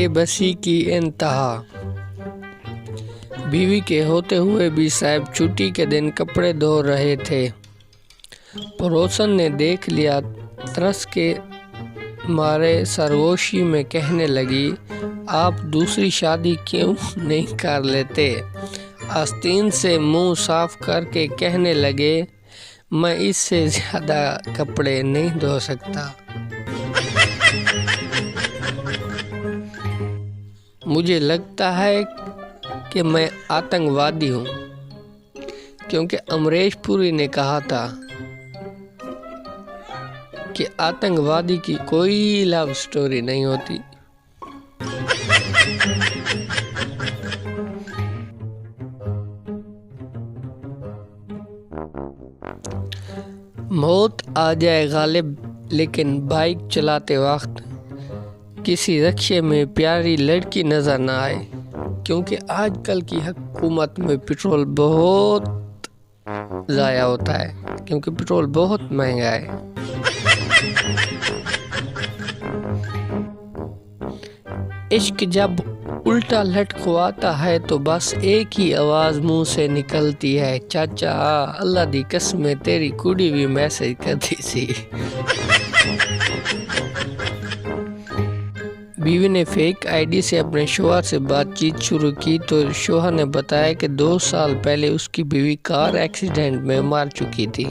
बेबसी की इंतहा। बीवी के होते हुए भी साहब छुट्टी के दिन कपड़े धो रहे थे। पड़ोसन ने देख लिया, तरस के मारे सरगोशी में कहने लगी, आप दूसरी शादी क्यों नहीं कर लेते? आस्तीन से मुंह साफ करके कहने लगे, मैं इससे ज़्यादा कपड़े नहीं धो सकता। मुझे लगता है कि मैं आतंकवादी हूँ, क्योंकि अमरीश पुरी ने कहा था कि आतंकवादी की कोई लव स्टोरी नहीं होती। मौत आ जाए गालिब, लेकिन बाइक चलाते वक्त किसी रिक्शे में प्यारी लड़की नज़र ना आए, क्योंकि आजकल की हुकूमत में पेट्रोल बहुत ज़ाया होता है, क्योंकि पेट्रोल बहुत महंगा है। इश्क जब उल्टा लटकवाता है तो बस एक ही आवाज़ मुंह से निकलती है, चाचा अल्लाह दी कसम तेरी कुड़ी भी मैसेज करती सी। बीवी ने फेक आईडी से अपने शोहर से बातचीत शुरू की तो शोहर ने बताया कि 2 साल पहले उसकी बीवी कार एक्सीडेंट में मर चुकी थी।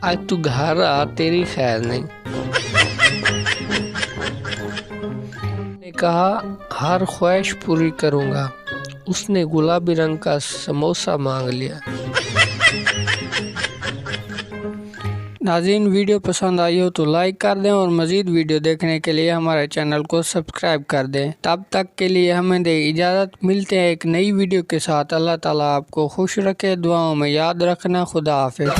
आज तू घर आ, तेरी खैर नहीं। ने कहा, हर ख्वाहिश पूरी करूंगा। उसने गुलाबी रंग का समोसा मांग लिया। नाज़रीन, वीडियो पसंद आई हो तो लाइक कर दें और मज़ीद वीडियो देखने के लिए हमारे चैनल को सब्सक्राइब कर दें। तब तक के लिए हमें दे इजाज़त, मिलते हैं एक नई वीडियो के साथ। अल्लाह ताला आपको खुश रखे, दुआओं में याद रखना। खुदा हाफिज़।